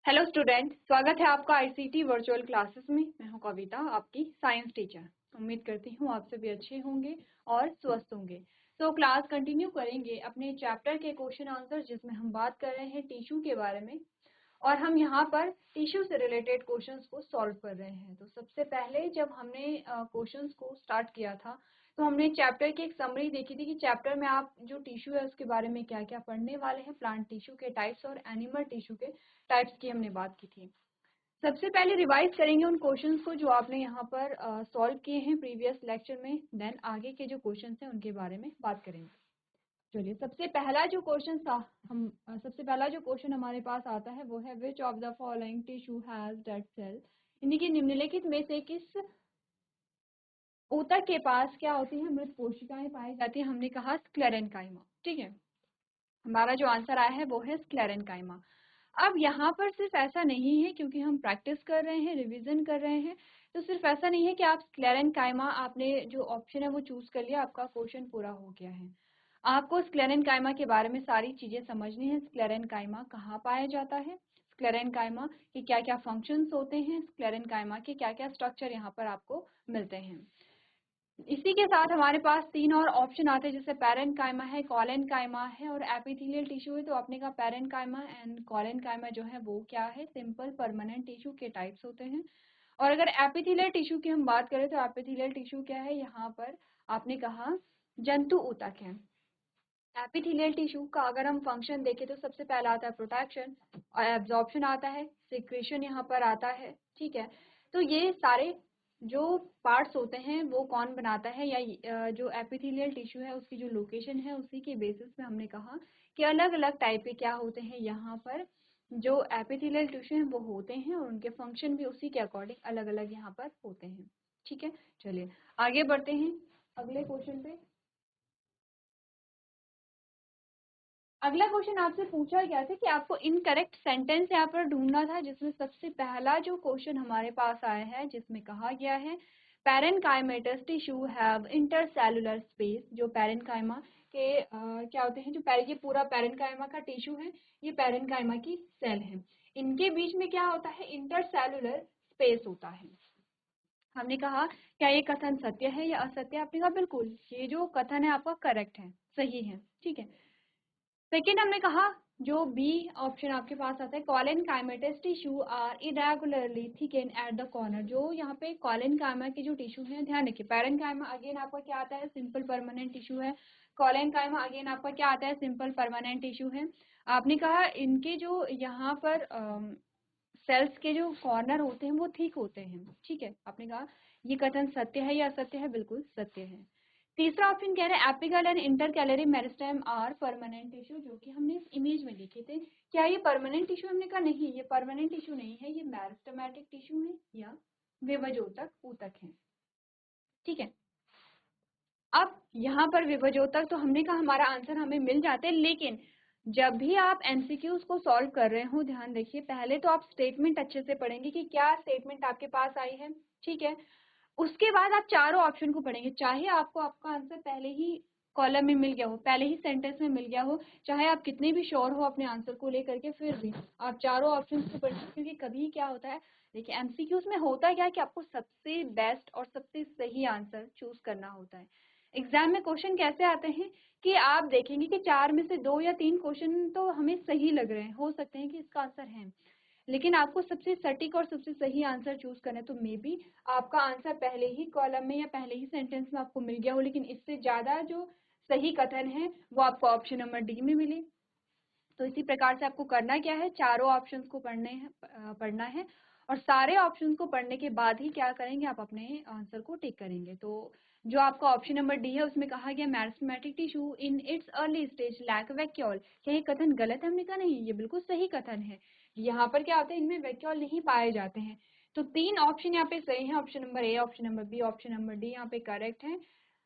Hello student, स्वागत है आपका आईसीटी वर्चुअल क्लासेस में। मैं हूं कविता, आपकी साइंस टीचर। उम्मीद करती हूं आप सभी अच्छे होंगे और स्वस्थ होंगे। तो क्लास कंटिन्यू करेंगे अपने चैप्टर के क्वेश्चन आंसर, जिसमें हम बात कर रहे हैं टिश्यू के बारे में। और हम यहाँ पर टिश्यू से रिलेटेड क्वेश्चंस को सॉल्व कर रहे हैं। तो सबसे पहले जब हमने क्वेश्चंस को स्टार्ट किया था तो हमने चैप्टर की एक समरी देखी थी कि चैप्टर में आप जो टिश्यू है उसके बारे में क्या क्या पढ़ने वाले हैं। प्लांट टिश्यू के टाइप्स और एनिमल टिश्यू के टाइप्स की हमने बात की थी। सबसे पहले रिवाइज करेंगे उन क्वेश्चंस को जो आपने यहाँ पर सॉल्व किए हैं प्रीवियस लेक्चर में। देन आगे के जो क्वेश्चंस हैं उनके बारे में बात करेंगे। चलिए, सबसे पहला जो क्वेश्चन हमारे पास आता है वो है which of the following tissue has dead cell. यानी कि निम्नलिखित में से किस ऊतक के पास क्या होती है, मृत कोशिकाएं पाई जाती है। हमने कहा स्क्लेरेन्काइमा। ठीक है, हमारा जो आंसर आया है वो है स्क्लेरेन्काइमा। अब यहाँ पर सिर्फ ऐसा नहीं है, क्योंकि हम प्रैक्टिस कर रहे हैं, रिवीजन कर रहे हैं, तो सिर्फ ऐसा नहीं है कि आप स्क्लेरेन्काइमा आपने जो ऑप्शन है वो चूज कर लिया, आपका क्वेश्चन पूरा हो गया है। आपको स्क्लेरेन्काइमा के बारे में सारी चीजें समझनी है। स्क्लेरेन्काइमा कहाँ पाया जाता है, स्क्लेरेन्काइमा के क्या क्या फंक्शंस होते हैं, स्क्लेरेन्काइमा के क्या क्या स्ट्रक्चर यहाँ पर आपको मिलते हैं। इसी के साथ हमारे पास तीन और ऑप्शन आते हैं, जैसे पैरेन्काइमा है, कॉलेन्काइमा है और एपिथेलियल टिश्यू है। तो आपने कहा पैरेन्काइमा एंड कॉलेन्काइमा जो है वो क्या है, सिंपल परमानेंट टिश्यू के टाइप्स होते हैं। और अगर एपिथेलियल टिश्यू की हम बात करें तो एपिथेलियल टिश्यू क्या है, यहाँ पर आपने कहा जंतु ऊतक है। एपिथेलियल टिश्यू का अगर हम फंक्शन देखें तो सबसे पहला आता है प्रोटेक्शन, और एब्जॉर्प्शन आता है, सिक्रेशन यहाँ पर आता है। ठीक है, तो ये सारे जो पार्ट्स होते हैं वो कौन बनाता है, या जो एपिथेलियल टिश्यू है उसकी जो लोकेशन है उसी के बेसिस पे हमने कहा कि अलग अलग टाइप के क्या होते हैं यहाँ पर जो एपिथेलियल टिश्यू है वो होते हैं, और उनके फंक्शन भी उसी के अकॉर्डिंग अलग अलग यहाँ पर होते हैं। ठीक है, चलिए आगे बढ़ते हैं अगले क्वेश्चन पे। अगला क्वेश्चन आपसे पूछा गया था कि आपको इनकरेक्ट सेंटेंस यहाँ पर ढूंढना था, जिसमें सबसे पहला जो क्वेश्चन हमारे पास आया है जिसमें कहा गया है parenchymatous tissue have intercellular space. जो पैरेन्काइमा के क्या होते हैं, जो ये पूरा पैरेन्काइमा का टिश्यू है, ये पैरेन्काइमा की सेल है, इनके बीच में क्या होता है, इंटरसेलुलर स्पेस होता है। हमने कहा क्या ये कथन सत्य है या असत्य। आपने कहा बिल्कुल, ये जो कथन है आपका करेक्ट है, सही है। ठीक है, सेकेंड हमने कहा जो बी ऑप्शन आपके पास आता है, collenchymatous tissue are irregularly thicken at the corner. जो यहाँ पे कॉलेन्काइमा के जो टिश्यू है, ध्यान रखिए पैरेन्काइमा अगेन आपका क्या आता है, सिंपल परमानेंट टिश्यू है। कॉलेन्काइमा अगेन आपका क्या आता है, सिंपल परमानेंट टिश्यू है। आपने कहा इनके जो यहाँ पर सेल्स के जो कॉर्नर होते हैं वो ठीक होते हैं। ठीक है, आपने कहा ये कथन सत्य है या असत्य है, बिल्कुल सत्य है। तीसरा ऑप्शन कह रहे हैं apical and intercalary meristem are permanent tissue, जो कि हमने इस इमेज में देखे थे। क्या ये परमानेंट टिश्यू, हमने कहा नहीं, ये परमानेंट टिश्यू नहीं है, ये मेरिस्टेमेटिक टिश्यू है या विभजोतक ऊतक है। ठीक है, अब यहाँ पर विभजोतक तो हमने कहा हमारा आंसर हमें मिल जाते हैं, लेकिन जब भी आप एमसीक्यूज को सॉल्व कर रहे हो ध्यान देखिए, पहले तो आप स्टेटमेंट अच्छे से पढ़ेंगे कि क्या स्टेटमेंट आपके पास आई है। ठीक है, उसके बाद आप चारों ऑप्शन को पढ़ेंगे, चाहे आपको आपका आंसर पहले ही कॉलम में मिल गया हो, पहले ही सेंटेंस में मिल गया हो, चाहे आप कितने भी श्योर हो अपने आंसर को लेकर के, फिर भी आप चारों ऑप्शन को पढ़ेंगे। क्योंकि कभी क्या होता है, देखिए एमसीक्यूज में होता क्या है कि आपको सबसे बेस्ट और सबसे सही आंसर चूज करना होता है। एग्जाम में क्वेश्चन कैसे आते हैं कि आप देखेंगे कि चार में से दो या तीन क्वेश्चन तो हमें सही लग रहे हैं, हो सकते हैं कि इसका आंसर है, लेकिन आपको सबसे सटीक और सबसे सही आंसर चूज करना है। तो मे बी आपका आंसर पहले ही कॉलम में या पहले ही सेंटेंस में आपको मिल गया हो, लेकिन इससे ज्यादा जो सही कथन है वो आपको ऑप्शन नंबर डी में मिले। तो इसी प्रकार से आपको करना क्या है, चारों ऑप्शंस को पढ़ना है, और सारे ऑप्शंस को पढ़ने के बाद ही क्या करेंगे, आप अपने आंसर को टिक करेंगे। तो जो आपका ऑप्शन नंबर डी है उसमें कहा गया meristematic tissue in its early stage lack vacuole. क्या ये कथन गलत है, हमने कहा नहीं, ये बिल्कुल सही कथन है। यहाँ पर क्या होता है, इनमें वैक्यूल नहीं पाए जाते हैं। तो तीन ऑप्शन यहाँ पे सही है, option number A, option number B, option number D यहाँ पे करेक्ट है।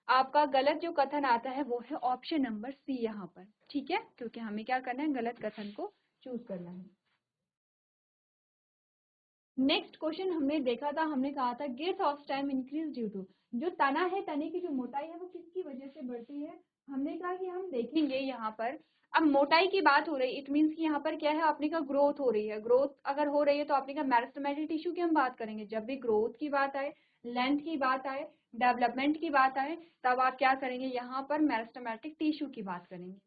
आपका गलत जो कथन आता है वो है ऑप्शन नंबर सी यहाँ पर। ठीक है, क्योंकि हमें क्या करना है, गलत कथन को चूज करना है। नेक्स्ट क्वेश्चन हमने देखा था, हमने कहा था girth of stem increase due to. जो तना है, तने की जो मोटाई है वो किसकी वजह से बढ़ती है। हमने कहा कि हम देखेंगे यहाँ पर अब मोटाई की बात हो रही, इट मीन्स कि यहाँ पर क्या है, आपने का ग्रोथ हो रही है। ग्रोथ अगर हो रही है तो आपने का मेरिस्टेमेटिक टिश्यू की हम बात करेंगे। जब भी ग्रोथ की बात आए, लेंथ की बात आए, डेवलपमेंट की बात आए, तब आप क्या करेंगे, यहाँ पर मेरिस्टेमेटिक टिश्यू की बात करेंगे।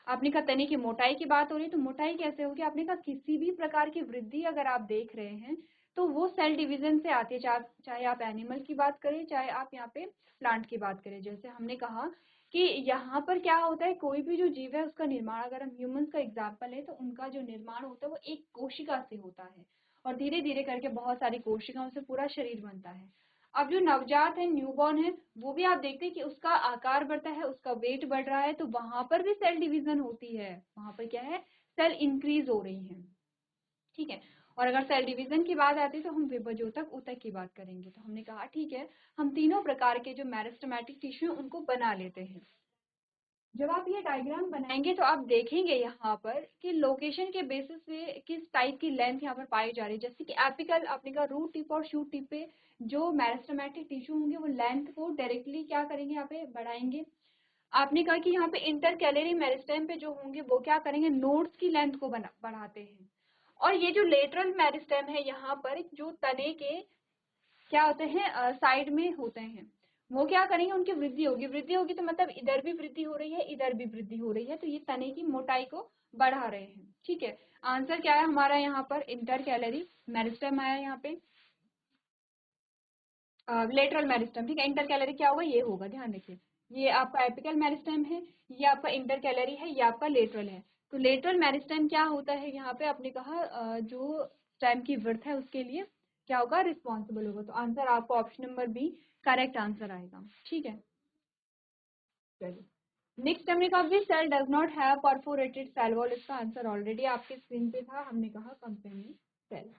आपने का तने की मोटाई की बात हो रही है, तो मोटाई कैसे होगी, आपने का किसी भी प्रकार की वृद्धि अगर आप देख रहे हैं तो वो सेल डिवीजन से आती है, चाहे आप एनिमल की बात करें, चाहे आप यहाँ पे प्लांट की बात करें। जैसे हमने कहा कि यहाँ पर क्या होता है, कोई भी जो जीव है उसका निर्माण, अगर हम ह्यूमंस का एग्जाम्पल है तो उनका जो निर्माण होता है वो एक कोशिका से होता है और धीरे धीरे करके बहुत सारी कोशिकाओं से पूरा शरीर बनता है। अब जो नवजात है, न्यूबॉर्न है, वो भी आप देखते हैं कि उसका आकार बढ़ता है, उसका वेट बढ़ रहा है, तो वहां पर भी सेल डिवीजन होती है, वहां पर क्या है, सेल इंक्रीज हो रही है। ठीक है। और अगर सेल डिवीजन की बात आती है तो हम विभाजोतक ऊतक की बात करेंगे। तो हमने कहा ठीक है, हम तीनों प्रकार के जो मेरिस्टेमेटिक टिश्यू उनको बना लेते हैं। जब आप ये डायग्राम बनाएंगे तो आप देखेंगे यहाँ पर कि लोकेशन के बेसिस पे किस टाइप की लेंथ यहाँ पर पाई जा रही है। जैसे कि एपिकल, आपने कहा रूट टिप और शूट टिप पे जो मेरिस्टेमेटिक टिश्यू होंगे वो लेंथ को डायरेक्टली क्या करेंगे, यहाँ पे बढ़ाएंगे। आपने कहा कि यहाँ पे इंटरकैलरी मेरिस्टेम पे जो होंगे वो क्या करेंगे, नोड्स की लेंथ को बढ़ाते हैं। और ये जो लेटरल मेरिस्टेम है, यहाँ पर जो तने के क्या होते हैं, साइड में होते हैं, वो क्या करेंगे, उनकी वृद्धि होगी। वृद्धि होगी तो मतलब इधर भी वृद्धि हो रही है, इधर भी वृद्धि हो रही है, तो ये तने की मोटाई को बढ़ा रहे हैं। ठीक है। आंसर क्या है हमारा, यहाँ पर इंटर कैलरी मेरिस्टेम आया यहाँ पे, लेटरल मेरिस्टेम। ठीक है, इंटर कैलरी क्या होगा, ये होगा, ध्यान रखिए। ये आपका एपिकल मेरिस्टेम है, ये आपका इंटर कैलरी है, ये आपका लेटरल है। तो लेटरल मेरिस्टेम क्या होता है, यहाँ पे आपने कहा जो स्टेम की विड्थ है उसके लिए क्या होगा, रिस्पॉन्सिबल होगा। तो आंसर आपको option number B correct answer आएगा। ठीक है, चलिए नेक्स्ट हमने कहा भी cell does not have perforated cell wall. इसका आंसर ऑलरेडी आपके स्क्रीन पे था, हमने कहा कंपेनियन सेल।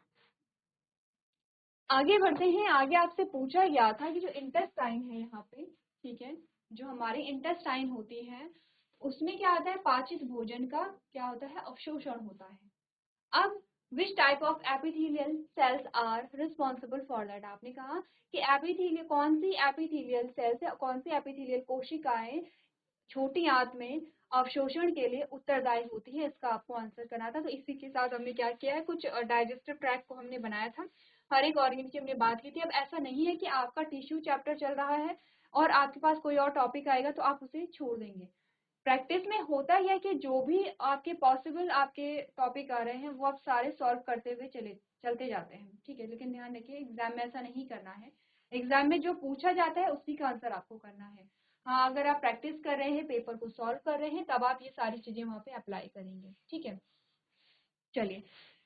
आगे बढ़ते हैं। आगे आपसे पूछा गया था कि जो इंटेस्टाइन है यहाँ पे, ठीक है, जो हमारी इंटेस्टाइन होती है उसमें क्या आता है, पाचित भोजन का क्या होता है, अवशोषण होता है। अब which type of epithelial cells are responsible for that. आपने कहा कि एपिथेलियल, कौन सी एपिथेलियल सेल्स है, कौन सी एपिथेलियल कोशिकाएं छोटी आंत में अवशोषण के लिए उत्तरदायी होती है, इसका आपको आंसर करना था। तो इसी के साथ हमने क्या किया है, कुछ डाइजेस्टिव ट्रैक्ट को हमने बनाया था, हर एक ऑर्गन की हमने बात की थी। अब ऐसा नहीं है कि आपका टिश्यू चैप्टर चल रहा है और आपके पास कोई और टॉपिक आएगा तो आप उसे छोड़ देंगे। प्रैक्टिस में होता ही है कि जो भी आपके पॉसिबल आपके टॉपिक आ रहे हैं वो आप सारे सॉल्व करते हुए चलते जाते हैं। ठीक है, लेकिन ध्यान रखिए एग्जाम में ऐसा नहीं करना है। एग्जाम में जो पूछा जाता है उसी का आंसर आपको करना है। हाँ, अगर आप प्रैक्टिस कर रहे हैं, पेपर को सॉल्व कर रहे हैं, तब आप ये सारी चीजें वहाँ पे अप्लाई करेंगे। ठीक है, चलिए।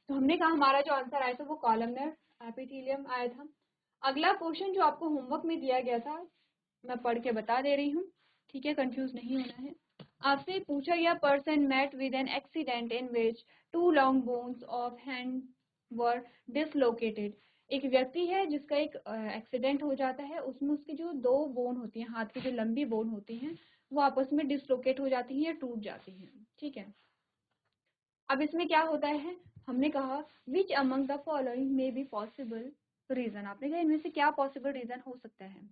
तो हमने कहा हमारा जो आंसर आया था वो कॉलमनर एपिथेलियम आया था। अगला क्वेश्चन जो आपको होमवर्क में दिया गया था, मैं पढ़ के बता दे रही हूँ, ठीक है, कंफ्यूज नहीं होना है। आपसे पूछा गया, person met with an accident in which two long bones of hand were dislocated. एक व्यक्ति है जिसका एक एक्सीडेंट हो जाता है, उसमें उसकी जो दो बोन होती हैं, हाथ की जो लंबी बोन होती हैं, वो आपस में डिसलोकेट हो जाती हैं या टूट जाती हैं। ठीक है। अब इसमें क्या होता है, हमने कहा which among the following may be possible reason. आपने कहा इनमें से क्या पॉसिबल रीजन हो सकता है।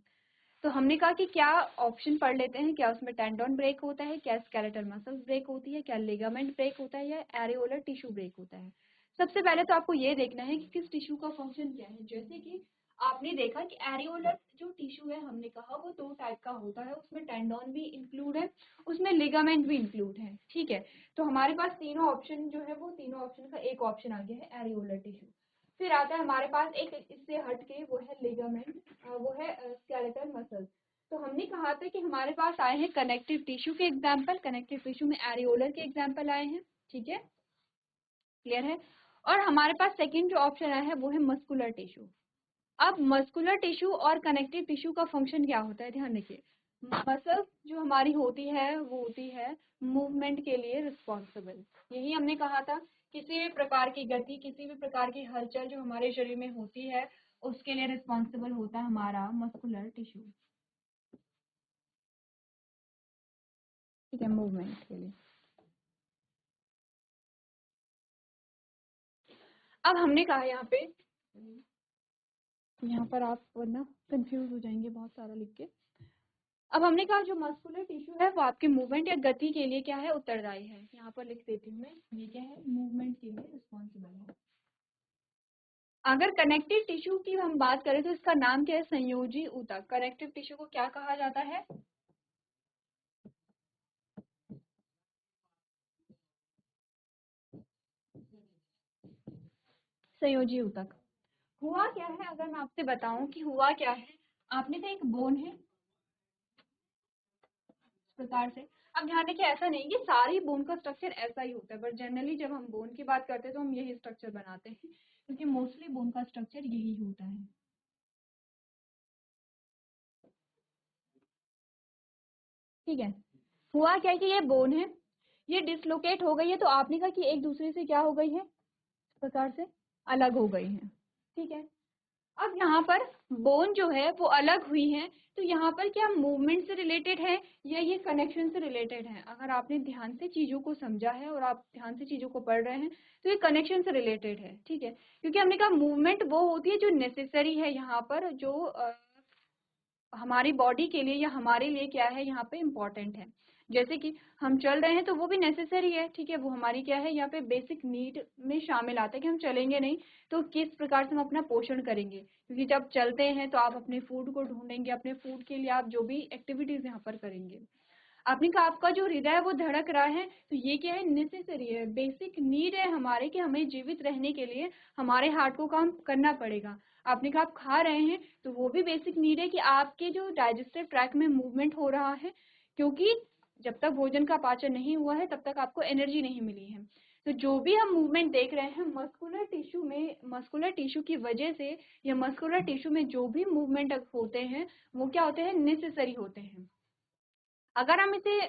तो हमने कहा कि क्या ऑप्शन पढ़ लेते हैं, क्या उसमें टेंडन ब्रेक होता है, क्या स्केलेटल मसल्स ब्रेक होती है, क्या लिगामेंट ब्रेक होता है, या एरियोलर टिश्यू ब्रेक होता है। सबसे पहले तो आपको ये देखना है कि किस टिश्यू का फंक्शन क्या है। जैसे कि आपने देखा कि एरियोलर जो टिश्यू है, हमने कहा वो दो टाइप का होता है, उसमें टेंडन भी इंक्लूड है, उसमें लिगामेंट भी इंक्लूड है। ठीक है, तो हमारे पास तीनों ऑप्शन जो है, वो तीनों ऑप्शन का एक ऑप्शन आ गया है एरियोलर टिश्यू। फिर आता है हमारे पास एक इससे हटके, वो है लिगामेंट, वो है स्केलेटल मसल। तो हमने कहा था कि हमारे पास आए हैं कनेक्टिव टिश्यू के एग्जाम्पल, कनेक्टिव टिश्यू में एरियोलर के एग्जाम्पल आए हैं। ठीक है, क्लियर है। और हमारे पास सेकंड जो ऑप्शन आया है वो है मस्कुलर टिश्यू। अब मस्कुलर टिश्यू और कनेक्टिव टिश्यू का फंक्शन क्या होता है, ध्यान रखिए। मसल जो हमारी होती है वो होती है मूवमेंट के लिए रिस्पॉन्सिबल। यही हमने कहा था, किसी भी प्रकार की गति, किसी भी प्रकार की हलचल जो हमारे शरीर में होती है उसके लिए रिस्पॉन्सिबल होता है हमारा मस्कुलर टिश्यू। ठीक है, मूवमेंट के लिए। अब हमने कहा यहाँ पर आप वरना कंफ्यूज हो जाएंगे बहुत सारा लिख के। अब हमने कहा जो मस्कुलर टिश्यू है वो आपके मूवमेंट या गति के लिए क्या है, उत्तरदायी है। यहाँ पर लिख देती हूँ मैं, ये क्या है, मूवमेंट के लिए रिस्पॉन्सिबल है। अगर कनेक्टिव टिश्यू की हम बात करें तो इसका नाम क्या है, संयोजी ऊतक। कनेक्टिव टिश्यू को क्या कहा जाता है, संयोजी ऊतक। हुआ क्या है, अगर मैं आपसे बताऊं कि हुआ क्या है, आपने तो एक बोन है इस प्रकार से। अब ध्यान देखिए, ऐसा नहीं कि सारी बोन का स्ट्रक्चर ऐसा ही होता है, बट जनरली जब हम बोन की बात करते हैं तो हम यही स्ट्रक्चर बनाते हैं, क्योंकि मोस्टली बोन का स्ट्रक्चर यही होता है। ठीक है, हुआ क्या है कि ये बोन है, ये डिसलोकेट हो गई है, तो आपने कहा कि एक दूसरे से क्या हो गई है, इस प्रकार से अलग हो गई है। ठीक है, अब यहाँ पर बोन जो है वो अलग हुई है, तो यहाँ पर क्या मूवमेंट से रिलेटेड है या ये कनेक्शन से रिलेटेड है। अगर आपने ध्यान से चीजों को समझा है और आप ध्यान से चीजों को पढ़ रहे हैं तो ये कनेक्शन से रिलेटेड है। ठीक है, क्योंकि हमने कहा मूवमेंट वो होती है जो नेसेसरी है, यहाँ पर जो हमारी बॉडी के लिए या हमारे लिए क्या है यहाँ पे इम्पोर्टेंट है। जैसे कि हम चल रहे हैं तो वो भी नेसेसरी है। ठीक है, वो हमारी क्या है यहाँ पे बेसिक नीड में शामिल आता है कि हम चलेंगे नहीं तो किस प्रकार से हम अपना पोषण करेंगे, क्योंकि जब चलते हैं तो आप अपने फूड को ढूंढेंगे, अपने फूड के लिए आप जो भी एक्टिविटीज यहाँ पर करेंगे। आपने कहा आपका जो हृदय है वो धड़क रहा है, तो ये क्या है, नेसेसरी है, बेसिक नीड है हमारे कि हमें जीवित रहने के लिए हमारे हार्ट को काम करना पड़ेगा। आपने कहा आप खा रहे हैं, तो वो भी बेसिक नीड है कि आपके जो डाइजेस्टिव ट्रैक में मूवमेंट हो रहा है, क्योंकि जब तक भोजन का पाचन नहीं हुआ है तब तक आपको एनर्जी नहीं मिली है। तो जो भी हम मूवमेंट देख रहे हैं मस्कुलर टिश्यू में, मस्कुलर टिश्यू की वजह से या मस्कुलर टिश्यू में जो भी मूवमेंट होते हैं वो क्या होते हैं, नेसेसरी होते हैं। अगर हम इसे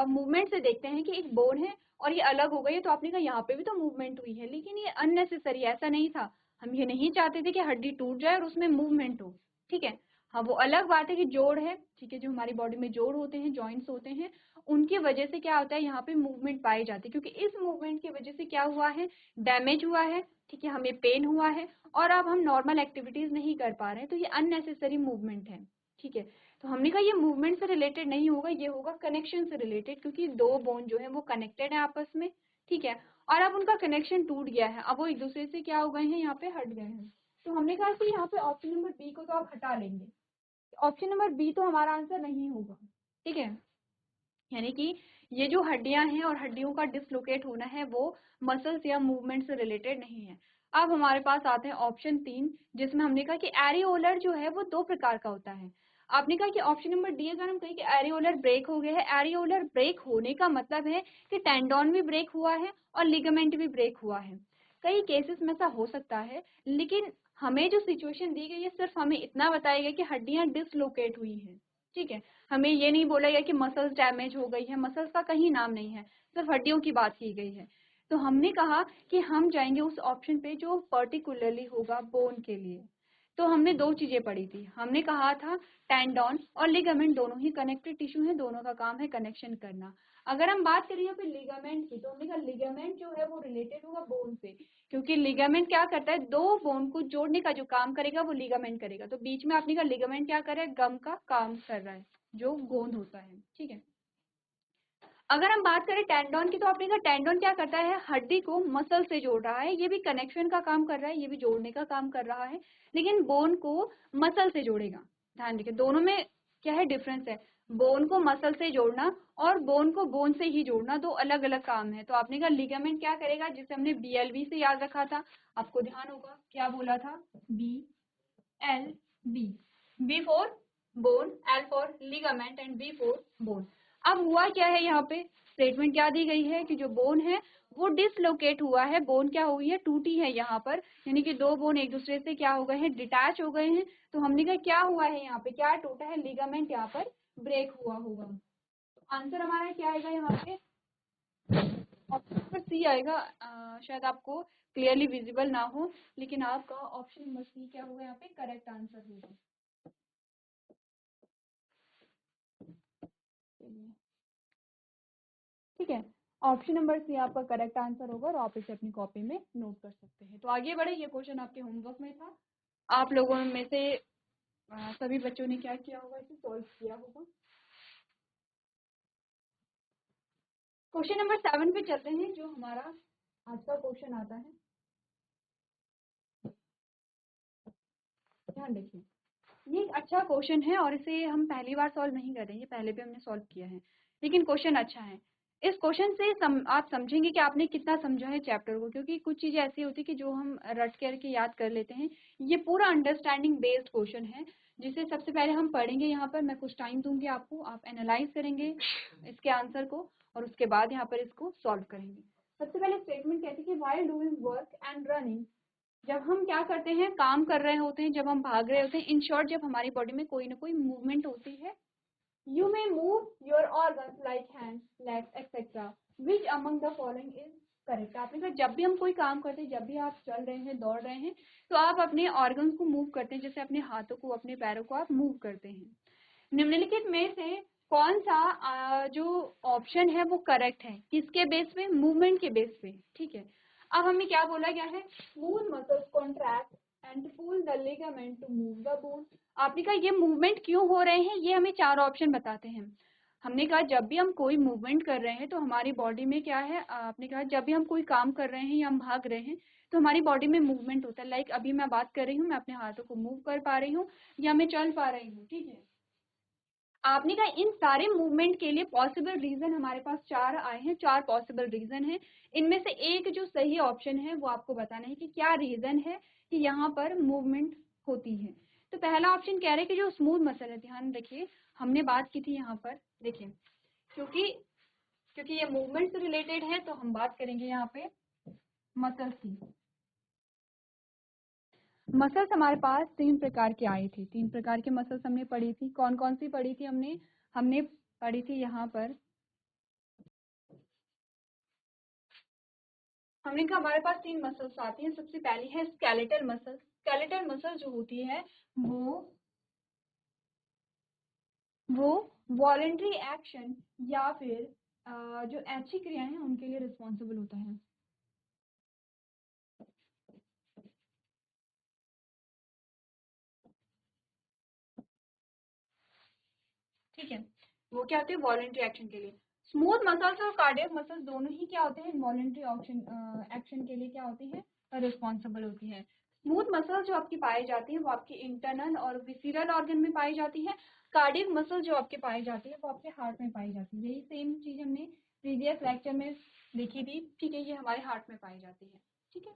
मूवमेंट से देखते हैं कि एक बोन है और ये अलग हो गई है, तो आपने कहा यहाँ पे भी तो मूवमेंट हुई है, लेकिन ये अननेसेसरी, ऐसा नहीं था। हम ये नहीं चाहते थे कि हड्डी टूट जाए और उसमें मूवमेंट हो। ठीक है, हाँ वो अलग बात है कि जोड़ है, ठीक है, जो हमारी बॉडी में जोड़ होते हैं, जॉइंट्स होते हैं, उनकी वजह से क्या होता है यहाँ पे मूवमेंट पाई जाती है, क्योंकि इस मूवमेंट की वजह से क्या हुआ है, डैमेज हुआ है। ठीक है, हमें पेन हुआ है और अब हम नॉर्मल एक्टिविटीज नहीं कर पा रहे हैं, तो ये अननेसेसरी मूवमेंट है। ठीक है, तो हमने कहा ये मूवमेंट से रिलेटेड नहीं होगा, ये होगा कनेक्शन से रिलेटेड, क्योंकि दो बोन जो है वो कनेक्टेड है आपस में। ठीक है, और अब उनका कनेक्शन टूट गया है, अब वो एक दूसरे से क्या हो गए हैं, यहाँ पे हट गए हैं। तो हमने कहा कि यहाँ पे ऑप्शन नंबर बी को तो आप हटा लेंगे, ऑप्शन नंबर बी तो हमारा आंसर नहीं होगा। ठीक है, यानी कि ये जो हड्डियां हैं और हड्डियों का डिसलोकेट होना है वो मसल्स या मूवमेंट से रिलेटेड नहीं है। अब हमारे पास आते हैं ऑप्शन 3, जिसमें हमने कहा कि एरियोलर जो है वो दो प्रकार का होता है। आपने कहा कि ऑप्शन नंबर डी, अगर हम कहें कि एरियोलर ब्रेक हो गया है, एरियोलर ब्रेक होने का मतलब है कि टेंडोन भी ब्रेक हुआ है और लिगामेंट भी ब्रेक हुआ है। कई केसेस में ऐसा हो सकता है, लेकिन हमें जो सिचुएशन दी गई है सिर्फ हमें इतना बताया गया कि हड्डियां डिसलोकेट हुई हैं। ठीक है, हमें ये नहीं बोला गया कि मसल्स डैमेज हो गई है, मसल्स का कहीं नाम नहीं है, सिर्फ हड्डियों की बात की गई है। तो हमने कहा कि हम जाएंगे उस ऑप्शन पे जो पर्टिकुलरली होगा बोन के लिए। तो हमने दो चीजें पढ़ी थी, हमने कहा था टेंडोन और लिगामेंट दोनों ही कनेक्टिव टिश्यू है, दोनों का काम है कनेक्शन करना। अगर हम बात करें यहाँ पे लिगामेंट की, तो हमने कहा लिगामेंट जो है वो रिलेटेड होगा बोन से, क्योंकि लिगामेंट क्या करता है, दो बोन को जोड़ने का जो काम करेगा वो लिगामेंट करेगा। तो बीच में आपने कहा लिगामेंट क्या कर रहा है, गम का काम कर रहा है, जो गोंद होता है। ठीक है, अगर हम बात करें टेंडोन की, तो आपने कहा टेंडोन क्या करता है, हड्डी को मसल से जोड़ रहा है, ये भी कनेक्शन का काम कर रहा है, ये भी जोड़ने का काम कर रहा है, लेकिन बोन को मसल से जोड़ेगा। ध्यान रखिए, दोनों में क्या है, डिफरेंस है। बोन को मसल से जोड़ना और बोन को बोन से ही जोड़ना दो अलग अलग काम है। तो आपने कहा लिगामेंट क्या करेगा, जिसे हमने BLV से याद रखा था, आपको ध्यान होगा क्या बोला था, BLV, B for bone, L for ligament and B for bone. अब हुआ क्या है, यहाँ पे स्टेटमेंट क्या दी गई है कि जो बोन है वो डिसलोकेट हुआ है, बोन क्या हुई है, टूटी है यहाँ पर, यानी कि दो बोन एक दूसरे से क्या हो गए हैं, डिटैच हो गए हैं। तो हमने कहा क्या हुआ है, यहाँ पे क्या टूटा है, लिगामेंट यहाँ पर ब्रेक हुआ होगा। तो आंसर हमारा क्या आएगा यहाँ पे, ऑप्शन नंबर सी आएगा। शायद आपको क्लियरली विजिबल ना हो, लेकिन आपका ऑप्शन नंबर सी क्या होगा, यहाँ पे करेक्ट आंसर होगा। चलिए, ठीक है, ऑप्शन नंबर सी आपका करेक्ट आंसर होगा और आप इसे अपनी कॉपी में नोट कर सकते हैं। तो आगे बढ़े, ये क्वेश्चन आपके होमवर्क में था, आप लोगों में से सभी बच्चों ने क्या किया होगा, इसे सॉल्व किया होगा। क्वेश्चन नंबर 7 पे चलते हैं, जो हमारा आज का क्वेश्चन आता है। ध्यान देखिए, ये एक अच्छा क्वेश्चन है और इसे हम पहली बार सॉल्व नहीं कर रहे हैं, ये पहले भी हमने सॉल्व किया है, लेकिन क्वेश्चन अच्छा है। इस क्वेश्चन से आप समझेंगे कि आपने कितना समझा है चैप्टर को, क्योंकि कुछ चीज़ें ऐसी होती है कि जो हम रट करके याद कर लेते हैं। ये पूरा अंडरस्टैंडिंग बेस्ड क्वेश्चन है, जिसे सबसे पहले हम पढ़ेंगे। यहाँ पर मैं कुछ टाइम दूंगी आपको, आप एनालाइज करेंगे इसके आंसर को और उसके बाद यहाँ पर इसको सॉल्व करेंगे। सबसे पहले स्टेटमेंट कहती है कि while doing work and running, जब हम क्या करते हैं, काम कर रहे होते हैं, जब हम भाग रहे होते हैं, इन शॉर्ट जब हमारी बॉडी में कोई ना कोई मूवमेंट होती है, you may move your organs like hands, legs etcetera, which among the following is correct. आपने कहा जब भी हम कोई काम करते हैं, जब भी आप चल रहे हैं, दौड़ रहे हैं, तो आप अपने ऑर्गन्स को मूव करते हैं, जैसे अपने हाथों को, अपने पैरों को आप मूव करते हैं। निम्नलिखित में से कौन सा जो ऑप्शन है वो करेक्ट है, किसके बेस पे, मूवमेंट के बेस पे। ठीक है, अब हमें क्या बोला गया है, move muscles contract and pull the ligament to move the bone. आपने कहा ये मूवमेंट क्यों हो रहे हैं, ये हमें 4 ऑप्शन बताते हैं। हमने कहा जब भी हम कोई मूवमेंट कर रहे हैं तो हमारी बॉडी में क्या है, आपने कहा जब भी हम कोई काम कर रहे हैं या हम भाग रहे हैं तो हमारी बॉडी में मूवमेंट होता है। लाइक अभी मैं बात कर रही हूँ, मैं अपने हाथों को मूव कर पा रही हूँ या मैं चल पा रही हूँ। ठीक है, आपने कहा इन सारे मूवमेंट के लिए पॉसिबल रीजन हमारे पास 4 आए हैं, 4 पॉसिबल रीजन है। इनमें से एक जो सही ऑप्शन है वो आपको बताना है कि क्या रीजन है कि यहाँ पर मूवमेंट होती है। तो पहला ऑप्शन कह रहे हैं कि जो स्मूथ मसल है, ध्यान रखिए हमने बात की थी यहाँ पर, देखिए क्योंकि क्योंकि ये मूवमेंट से रिलेटेड है तो हम बात करेंगे यहाँ पे मसल्स की। मसल्स हमारे पास 3 प्रकार के आए थे, 3 प्रकार के मसल्स हमने पढ़ी थी। कौन कौन सी पढ़ी थी हमने हमने पढ़ी थी यहाँ पर, हमने कहा हमारे पास 3 मसल्स आती हैं। सबसे पहली है स्केलेटल मसल। स्केलेटल मसल जो होती है वो वॉलेंट्री एक्शन या फिर जो ऐच्छिक क्रियाएं हैं उनके लिए रिस्पॉन्सिबल होता है। ठीक है, वो क्या होते हैं, वॉलेंट्री एक्शन के लिए। स्मूथ मसल्स और कार्डियक मसल्स दोनों ही क्या होते हैं, वॉलेंट्री एक्शन के लिए क्या होती है, रिस्पॉन्सिबल होती है। स्मूथ मसल जो आपकी पाई जाती है वो आपके इंटरनल और विसिरल ऑर्गन में पाई जाती है। कार्डियक मसल जो आपके पाई जाती है वो आपके हार्ट में पाई जाती है। यही सेम चीज हमने प्रीवियस लेक्चर में देखी थी। ठीक है, ये हमारे हार्ट में पाई जाती है। ठीक है,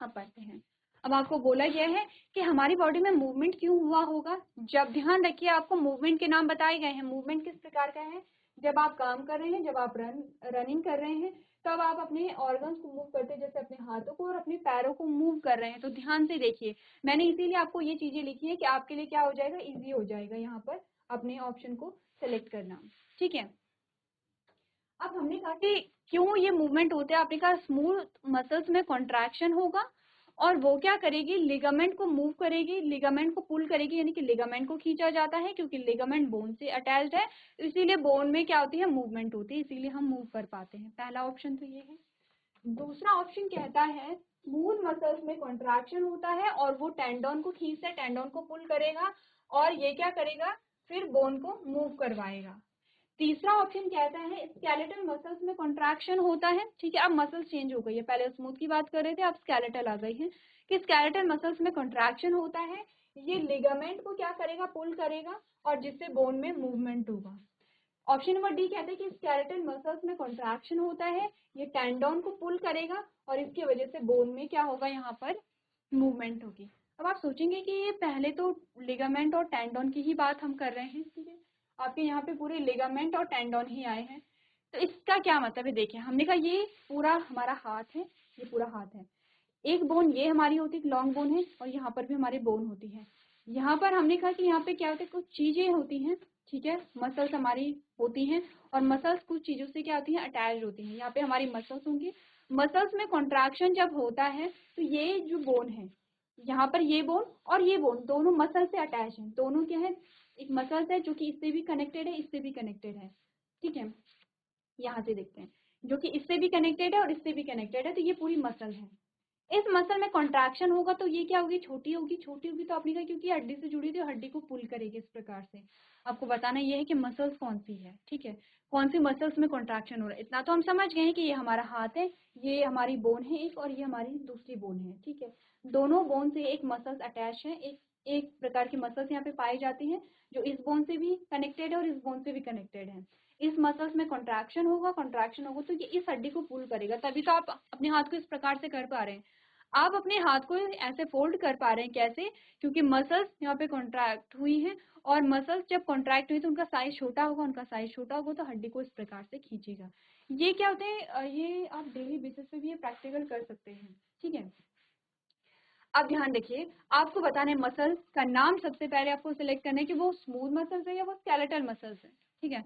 अब पढ़ते हैं। अब आपको बोला गया है कि हमारी बॉडी में मूवमेंट क्यों हुआ होगा। जब, ध्यान रखिए, आपको मूवमेंट के नाम बताए गए हैं। मूवमेंट किस प्रकार का है, जब आप काम कर रहे हैं, जब आप रनिंग कर रहे हैं, तब आप अपने ऑर्गन्स को मूव करते हैं, जैसे अपने हाथों को और अपने पैरों को मूव कर रहे हैं। तो ध्यान से देखिए, मैंने इसीलिए आपको ये चीजें लिखी है कि आपके लिए क्या हो जाएगा, इजी हो जाएगा यहाँ पर अपने ऑप्शन को सिलेक्ट करना। ठीक है, अब हमने कहा कि क्यों ये मूवमेंट होते हैं। आपने कहा स्मूथ मसल्स में कॉन्ट्रैक्शन होगा और वो क्या करेगी, लिगामेंट को मूव करेगी, लिगामेंट को पुल करेगी, यानी कि लिगामेंट को खींचा जाता है क्योंकि लिगामेंट बोन से अटैच्ड है, इसीलिए बोन में क्या होती है, मूवमेंट होती है, इसीलिए हम मूव कर पाते हैं। पहला ऑप्शन तो ये है। दूसरा ऑप्शन कहता है स्मूथ मसल्स में कॉन्ट्रैक्शन होता है और वो टेंडन को खींचता है, टेंडन को पुल करेगा और ये क्या करेगा, फिर बोन को मूव करवाएगा। तीसरा ऑप्शन कहता है स्केलेटल मसल्स में कॉन्ट्रैक्शन होता है। ठीक है, अब मसल्स चेंज हो गई है, पहले स्मूथ की बात कर रहे थे, अब स्केलेटल आ गई है कि स्केलेटल मसल्स में कॉन्ट्रैक्शन होता है, ये लिगामेंट को क्या करेगा, पुल करेगा और जिससे बोन में मूवमेंट होगा। ऑप्शन नंबर डी कहते हैं कि स्केलेटल मसल्स में कॉन्ट्रैक्शन होता है, ये टेंडन को पुल करेगा और इसकी वजह से बोन में क्या होगा, यहाँ पर मूवमेंट होगी। अब आप सोचेंगे कि ये पहले तो लिगामेंट और टेंडन की ही बात हम कर रहे हैं, ठीक है, आपके यहाँ पे पूरे लिगामेंट और टेंडन ही आए हैं, तो इसका क्या मतलब है। देखिए, हमने कहा ये पूरा हमारा हाथ है, ये पूरा हाथ है, एक बोन ये हमारी होती है, लॉन्ग बोन है, और यहाँ पर भी हमारी बोन होती है। यहाँ पर हमने कहा कि यहाँ पे क्या होता है, कुछ चीजें होती हैं, ठीक है, मसल्स हमारी होती हैं और मसल्स कुछ चीजों से क्या होती हैं, अटैच होती हैं। यहाँ पे हमारी मसल्स होंगी। मसल्स में कॉन्ट्रैक्शन जब होता है तो ये जो बोन है, यहाँ पर ये बोन और ये बोन दोनों मसल से अटैच हैं। दोनों क्या है, एक मसल्स है जो कि इससे भी कनेक्टेड है, इससे भी कनेक्टेड है। ठीक है, यहाँ से देखते हैं, जो कि इससे भी कनेक्टेड है और इससे भी कनेक्टेड है, तो ये पूरी मसल है। इस मसल में कॉन्ट्रैक्शन होगा तो ये क्या होगी, छोटी होगी। छोटी होगी तो आपने कहा क्योंकि हड्डी से जुड़ी थी, हड्डी को पुल करेगी इस प्रकार से। आपको बताना ये है कि मसल्स कौन सी है, ठीक है, कौन सी मसल्स में कॉन्ट्रैक्शन हो रहा है। इतना तो हम समझ गए हैं कि ये हमारा हाथ है, ये हमारी बोन है एक, और ये हमारी दूसरी बोन है, ठीक है। दोनों बोन से एक मसल्स अटैच है, एक एक प्रकार की मसल्स यहाँ पे पाई जाती हैं जो इस बोन से भी कनेक्टेड है और इस बोन से भी कनेक्टेड है। इस मसल्स में कॉन्ट्रैक्शन होगा, कॉन्ट्रैक्शन होगा तो ये इस हड्डी को पुल करेगा, तभी तो आप अपने हाथ को इस प्रकार से कर पा रहे हैं। आप अपने हाथ को ऐसे फोल्ड कर पा रहे हैं, कैसे, क्योंकि मसल्स यहाँ पे कॉन्ट्रैक्ट हुई हैं, और मसल्स जब कॉन्ट्रैक्ट हुई तो उनका साइज छोटा होगा, उनका साइज छोटा होगा तो हड्डी को इस प्रकार से खींचेगा। ये क्या होते हैं, ये आप डेली बेसिस पे भी ये प्रैक्टिकल कर सकते हैं, ठीक है। अब ध्यान रखिए, आपको बताना है मसल्स का नाम सबसे पहले आपको सिलेक्ट करना है कि वो स्मूथ मसल्स है या वो स्केलेटल मसल्स है, ठीक है।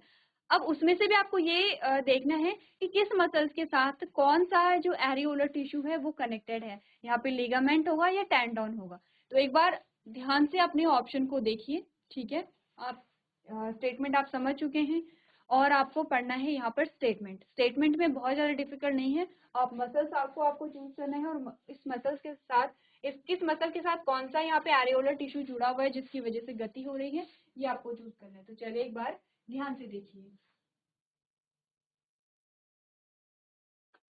अब उसमें से भी आपको ये देखना है कि किस मसल्स के साथ कौन सा जो एरियोलर टिश्यू है वो कनेक्टेड है, यहाँ पे लिगामेंट होगा या टेंडन होगा। तो एक बार ध्यान से अपने ऑप्शन को देखिए, ठीक है। आप स्टेटमेंट आप समझ चुके हैं और आपको पढ़ना है यहाँ पर स्टेटमेंट। स्टेटमेंट में बहुत ज़्यादा डिफिकल्ट नहीं है, आप मसल्स आपको चूज करना है और इस मसल्स के साथ किस मसल के साथ कौन सा यहाँ पे एरियोलर टिश्यू जुड़ा हुआ है जिसकी वजह से गति हो रही है, ये आपको चूज करना है। तो चलिए एक बार ध्यान से देखिए।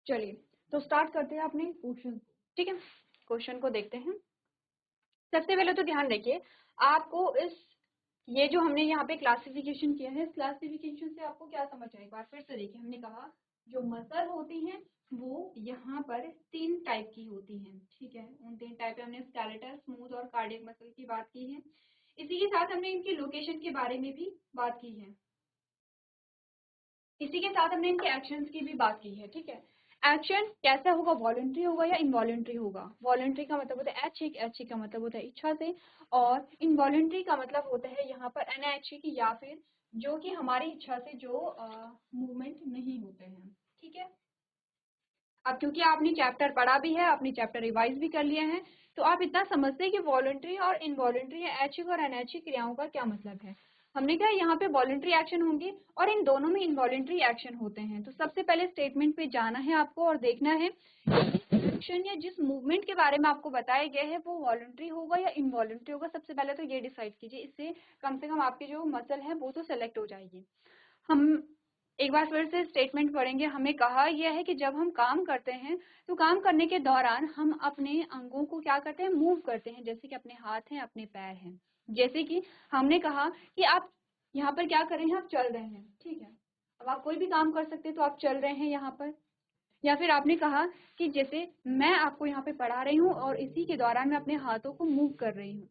चलिए तो स्टार्ट करते हैं अपने क्वेश्चन, ठीक है। क्वेश्चन को देखते हैं। सबसे पहले तो ध्यान रखिए, आपको इस ये जो हमने यहाँ पे क्लासिफिकेशन किया है, इस क्लासिफिकेशन से आपको क्या समझ आए, एक बार फिर से देखिए। हमने कहा जो मसल होती हैं वो यहाँ पर 3 टाइप की होती हैं, ठीक है। उन 3 टाइप पे हमने स्केलेटल, स्मूथ और कार्डियक मसल की बात की है। इसी के साथ हमने इनकी लोकेशन के बारे में भी बात की है। इसी के साथ हमने इनके एक्शंस की भी बात की है, ठीक है। एक्शन कैसा होगा, वॉलंटरी होगा या इनवॉलंटरी होगा। वॉलंटरी का मतलब होता है ऐच्छिक, ऐच्छिक का मतलब होता है इच्छा से, और इनवॉलंटरी का मतलब होता है यहाँ पर अनैच्छिक या फिर जो कि हमारी इच्छा से जो मूवमेंट नहीं होते हैं, ठीक है। अब क्योंकि आपने चैप्टर पढ़ा भी है, आपने चैप्टर रिवाइज भी कर लिया है, तो आप इतना समझते हैं कि वॉलंटरी और इनवॉलंटरी या ऐच्छिक और अनैच्छिक क्रियाओं का क्या मतलब है। हमने कहा यहाँ पे वॉलंटरी एक्शन होंगे और इन दोनों में इनवॉलंटरी एक्शन होते हैं। तो सबसे पहले स्टेटमेंट पे जाना है आपको और देखना है एक्शन या जिस मूवमेंट के बारे में आपको बताया गया है वो वॉलंटरी होगा या इनवॉलंटरी होगा। सबसे पहले तो ये डिसाइड कीजिए, इससे कम से कम आपकी जो मसल है वो तो सेलेक्ट हो जाएगी। हम एक बार फिर से स्टेटमेंट पढ़ेंगे। हमें कहा यह है कि जब हम काम करते हैं तो काम करने के दौरान हम अपने अंगों को क्या करते हैं, मूव करते हैं, जैसे कि अपने हाथ हैं, अपने पैर हैं। जैसे कि हमने कहा कि आप यहाँ पर क्या कर रहे हैं, आप चल रहे हैं, ठीक है। अब आप कोई भी काम कर सकते हैं, तो आप चल रहे हैं यहाँ पर। या फिर आपने कहा कि जैसे मैं आपको यहाँ पे पढ़ा रही हूँ और इसी के दौरान मैं अपने हाथों को मूव कर रही हूँ।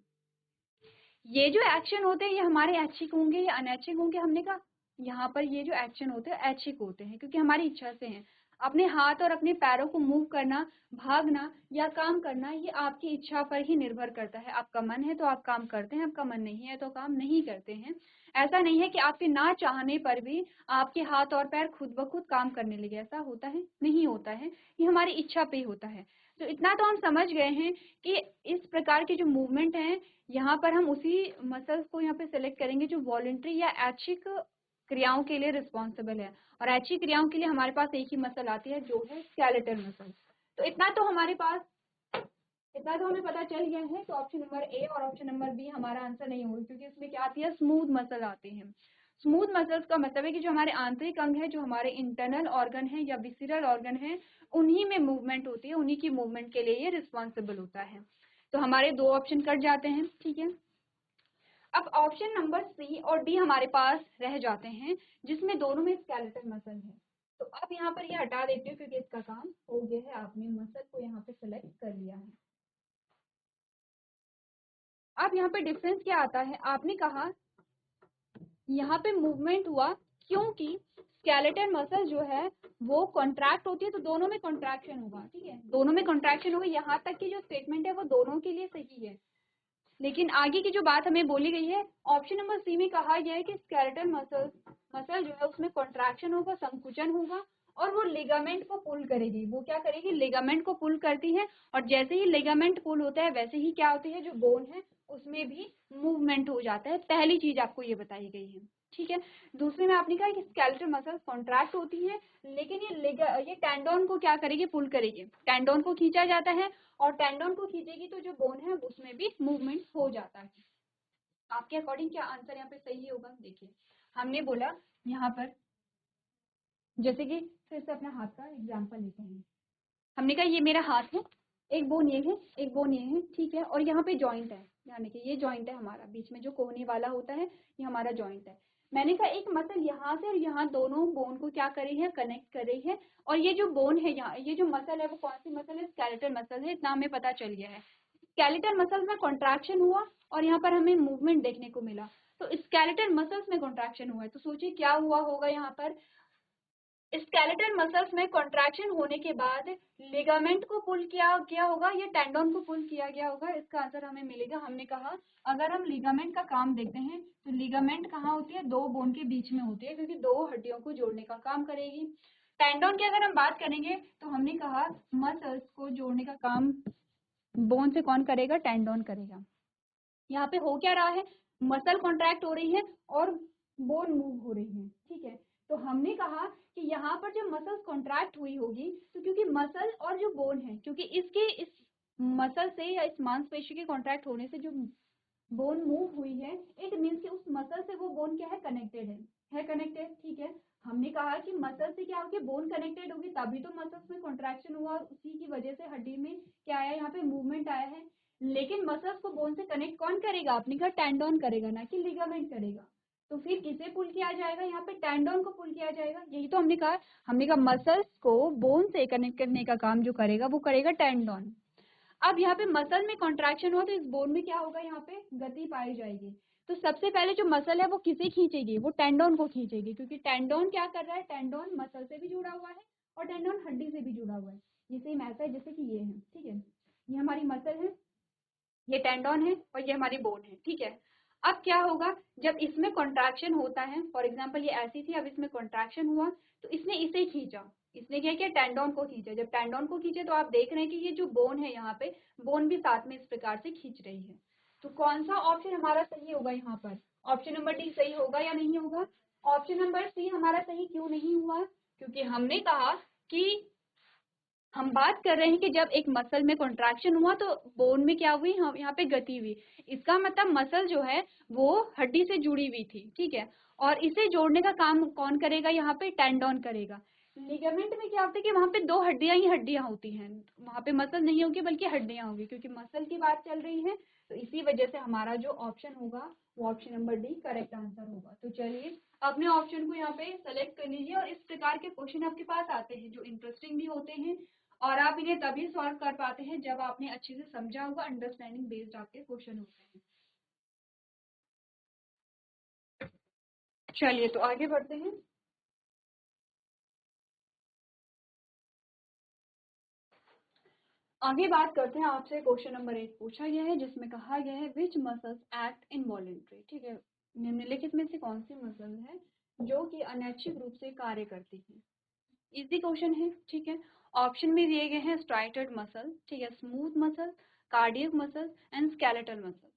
ये जो एक्शन होते हैं ये हमारे ऐच्छिक होंगे या अनैच्छिक होंगे। हमने कहा यहाँ पर ये जो एक्शन होते हैं ऐच्छिक होते हैं क्योंकि हमारी इच्छा से हैं। अपने हाथ और अपने पैरों को मूव करना, भागना या काम करना, ये आपकी इच्छा पर ही निर्भर करता है। आपका मन है तो आप काम करते हैं, आपका मन नहीं है तो काम नहीं करते हैं। ऐसा नहीं है कि आपके ना चाहने पर भी आपके हाथ और पैर खुद ब खुद काम करने लगे, ऐसा होता है नहीं होता है, ये हमारी इच्छा पे ही होता है। तो इतना तो हम समझ गए हैं कि इस प्रकार के जो मूवमेंट हैं यहाँ पर हम उसी मसल्स को यहाँ पे सेलेक्ट करेंगे जो वॉलंटरी या ऐच्छिक क्रियाओं के लिए रिस्पॉन्सिबल है। और ऐच्छिक क्रियाओं के लिए हमारे पास एक ही मसल आती है जो है स्केलेटल मसल। तो इतना तो हमें पता चल गया है। तो ऑप्शन नंबर ए और ऑप्शन नंबर बी हमारा आंसर नहीं होगा क्योंकि इसमें क्या आती है, स्मूथ मसल आती है। स्मूथ मसल्स का मतलब है कि जो हमारे आंतरिक अंग है, जो हमारे इंटरनल ऑर्गन है या विसिरल ऑर्गन है, उन्हीं में मूवमेंट होती है, उन्हीं की मूवमेंट के लिए ये रिस्पॉन्सिबल होता है। तो हमारे 2 ऑप्शन कट जाते हैं, ठीक है। अब ऑप्शन नंबर सी और डी हमारे पास रह जाते हैं जिसमें दोनों में स्केलेटल मसल है। तो अब यहाँ पर ये हटा देते हैं क्योंकि इसका काम हो गया है, आपने मसल को यहाँ पे सेलेक्ट कर लिया है। अब यहाँ पे डिफरेंस क्या आता है, आपने कहा यहाँ पे मूवमेंट हुआ क्योंकि स्केलेटल मसल जो है वो कॉन्ट्रैक्ट होती है, तो दोनों में कॉन्ट्रैक्शन होगा, ठीक है। दोनों में कॉन्ट्रैक्शन होगा, यहाँ तक की जो स्टेटमेंट है वो दोनों के लिए सही है। लेकिन आगे की जो बात हमें बोली गई है, ऑप्शन नंबर सी में कहा गया है कि स्केलेटल मसल जो है उसमें कॉन्ट्रैक्शन होगा, संकुचन होगा, और वो लिगामेंट को पुल करेगी। वो क्या करेगी, लिगामेंट को पुल करती है, और जैसे ही लिगामेंट पुल होता है वैसे ही क्या होती है, जो बोन है उसमें भी मूवमेंट हो जाता है। पहली चीज आपको ये बताई गई है, ठीक है। दूसरे में आपने कहा कि स्केलेटल मसल्स कॉन्ट्रैक्ट होती हैं, लेकिन ये टेंडोन को क्या करेगी, पुल करेगी। टेंडोन को खींचा जाता है और टेंडोन को खींचेगी तो जो बोन है उसमें भी मूवमेंट हो जाता है। आपके अकॉर्डिंग क्या आंसर यहाँ पे सही होगा? देखिए हमने बोला यहाँ पर, जैसे कि फिर से अपना हाथ का एग्जाम्पल लेते हैं। हमने कहा ये मेरा हाथ है, एक बोन ये है, एक बोन ये है, ठीक है। और यहाँ पे जॉइंट है, यानी कि ये जॉइंट है हमारा, बीच में जो कोने वाला होता है ये हमारा जॉइंट है। मैंने कहा एक मसल यहाँ से और यहाँ दोनों बोन को क्या कर रही है, कनेक्ट कर रही है। और ये जो बोन है यहाँ, ये जो मसल है वो कौन सी मसल है, स्केलेटल मसल है, इतना हमें पता चल गया है। स्केलेटल मसल्स में कॉन्ट्रैक्शन हुआ और यहाँ पर हमें मूवमेंट देखने को मिला। तो स्केलेटल मसल्स में कॉन्ट्रैक्शन हुआ है, तो सोचिए क्या हुआ होगा यहाँ पर। स्केलेटल मसल्स में कॉन्ट्रैक्शन होने के बाद लिगामेंट को पुल किया गया होगा या टेंडोन को पुल किया गया होगा, इसका आंसर हमें मिलेगा। हमने कहा अगर हम लिगामेंट का काम देखते हैं तो लिगामेंट कहाँ होती है, दो बोन के बीच में होती है, क्योंकि दो हड्डियों को जोड़ने का काम करेगी। टेंडोन की अगर हम बात करेंगे तो हमने कहा मसल्स को जोड़ने का काम बोन से कौन करेगा, टेंडोन करेगा। यहाँ पे हो क्या रहा है, मसल कॉन्ट्रैक्ट हो रही है और बोन मूव हो रही है, ठीक है। तो हमने कहा कि यहाँ पर जब मसल्स कॉन्ट्रैक्ट हुई होगी तो क्योंकि मसल और जो बोन है, क्योंकि इस मसल से या इस मांसपेशी के कॉन्ट्रैक्ट होने से जो बोन मूव हुई है, इट मीन्स कि उस मसल से वो बोन क्या है, कनेक्टेड है कनेक्टेड, ठीक है। हमने कहा कि मसल से क्या होगी, बोन कनेक्टेड होगी, तभी तो मसल्स में कॉन्ट्रैक्शन हुआ और उसी की वजह से हड्डी में क्या आया, यहाँ पे मूवमेंट आया है। लेकिन मसल्स को बोन से कनेक्ट कौन करेगा, आपने कहा टेंडोन करेगा, ना कि लिगामेंट करेगा। तो फिर किसे पुल किया जाएगा, यहाँ पे टेंडोन को पुल किया जाएगा। यही तो हमने कहा। हमने कहा मसल्स को बोन से कनेक्ट करने का काम जो करेगा वो करेगा टेंडोन। अब यहाँ पे मसल में कॉन्ट्रैक्शन हो तो इस बोन में क्या होगा, यहाँ पे गति पाई जाएगी। तो सबसे पहले जो मसल है वो किसे खींचेगी, वो टेंडोन को खींचेगी, क्योंकि टेंडोन क्या कर रहा है, टेंडोन मसल से भी जुड़ा हुआ है और टेंडोन हड्डी से भी जुड़ा हुआ है। ये सेम ऐसा है जैसे कि ये है, ठीक है। ये हमारी मसल है, ये टेंडोन है और ये हमारी बोन है, ठीक है। अब क्या होगा, जब इसमें कॉन्ट्रैक्शन होता है, फॉर एग्जांपल ये ऐसी थी, अब इसमें कॉन्ट्रैक्शन हुआ तो इसने इसे खींचा, इसने क्या किया, टेंडोन को खींचा। जब टेंडोन को खींचे तो आप देख रहे हैं कि ये जो बोन है यहाँ पे, बोन भी साथ में इस प्रकार से खींच रही है। तो कौन सा ऑप्शन हमारा सही होगा यहाँ पर, ऑप्शन नंबर डी सही होगा या नहीं होगा? ऑप्शन नंबर सी हमारा सही क्यों नहीं हुआ? क्योंकि हमने कहा कि हम बात कर रहे हैं कि जब एक मसल में कॉन्ट्रैक्शन हुआ तो बोन में क्या हुई, हम यहाँ पे गति हुई। इसका मतलब मसल जो है वो हड्डी से जुड़ी हुई थी, ठीक है। और इसे जोड़ने का काम कौन करेगा, यहाँ पे टेंडोन करेगा। लिगामेंट में क्या होता है कि वहां पे दो हड्डियां ही हड्डियां होती हैं, वहां पे मसल नहीं होगी बल्कि हड्डियां होगी, क्योंकि मसल की बात चल रही है। तो इसी वजह से हमारा जो ऑप्शन होगा वो option number D correct answer होगा। तो चलिए अपने ऑप्शन को यहाँ पे सेलेक्ट कर लीजिए। और इस प्रकार के क्वेश्चन आपके पास आते हैं जो इंटरेस्टिंग भी होते हैं, और आप इन्हें तभी सॉल्व कर पाते हैं जब आपने अच्छे से समझा होगा, अंडरस्टैंडिंग बेस्ड आपके क्वेश्चन होते हैं। चलिए तो आगे बढ़ते हैं। आगे बात करते हैं, आपसे क्वेश्चन नंबर 1 पूछा गया है जिसमें कहा गया है विच मसल्स एक्ट इनवॉलेंट्री, ठीक है। निम्नलिखित में से कौन सी मसल है जो कि अनैच्छिक रूप से कार्य करती है? इजी क्वेश्चन है, ठीक है। ऑप्शन में दिए गए हैं स्ट्राइटेड मसल, ठीक है, smooth muscle, cardiac muscle and skeletal muscle.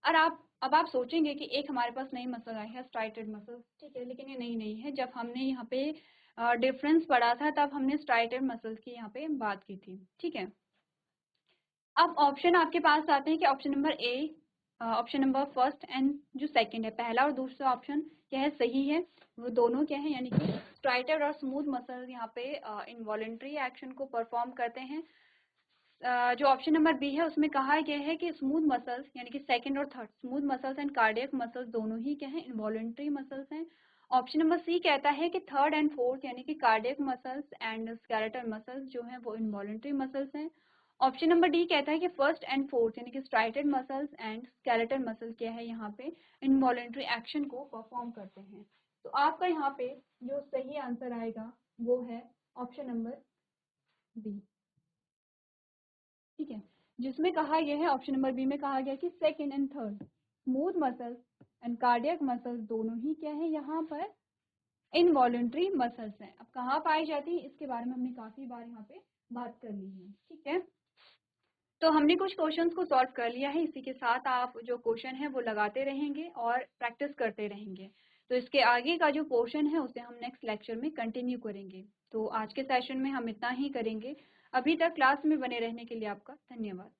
और अब आप सोचेंगे कि एक हमारे पास नई मसल आई है स्ट्राइटेड मसल, ठीक है, लेकिन ये नई नहीं है। जब हमने यहाँ पे डिफरेंस पढ़ा था तब हमने स्ट्राइटेड मसल्स की यहाँ पे बात की थी, ठीक है। अब ऑप्शन आपके पास आते हैं कि option number A, option number first and जो सेकंड है, पहला और दूसरा ऑप्शन क्या है, सही है। वो दोनों क्या है, यानी कि स्ट्राइटेड और स्मूथ मसल यहाँ पे इनवॉलेंट्री एक्शन को परफॉर्म करते हैं। जो ऑप्शन नंबर बी है उसमें कहा गया है कि स्मूथ मसल्स यानी कि सेकंड और third, smooth muscles and cardiac muscles दोनों ही क्या है, इनवॉलेंट्री मसल्स हैं। ऑप्शन नंबर सी कहता है कि थर्ड एंड फोर्थ यानी कि cardiac muscles and skeletal muscles जो हैं वो इनवॉलेंट्री मसल्स हैं। ऑप्शन नंबर डी कहता है कि फर्स्ट एंड फोर्थ यानी कि striated muscles and skeletal muscles क्या है, यहाँ पे इनवॉलेंट्री एक्शन को परफॉर्म करते हैं। तो आपका यहाँ पे जो सही आंसर आएगा वो है ऑप्शन नंबर बी, ठीक है। जिसमें कहा गया है, ऑप्शन नंबर बी में कहा गया कि second and third smooth muscles and cardiac muscles दोनों ही क्या है, यहाँ पर इनवॉलेंट्री मसल्स हैं। अब कहाँ पाई जाती है इसके बारे में हमने काफी बार यहाँ पे बात कर ली है, ठीक है। तो हमने कुछ क्वेश्चंस को सॉल्व कर लिया है। इसी के साथ आप जो क्वेश्चन है वो लगाते रहेंगे और प्रैक्टिस करते रहेंगे। तो इसके आगे का जो पोर्शन है उसे हम नेक्स्ट लेक्चर में कंटिन्यू करेंगे। तो आज के सेशन में हम इतना ही करेंगे। अभी तक क्लास में बने रहने के लिए आपका धन्यवाद।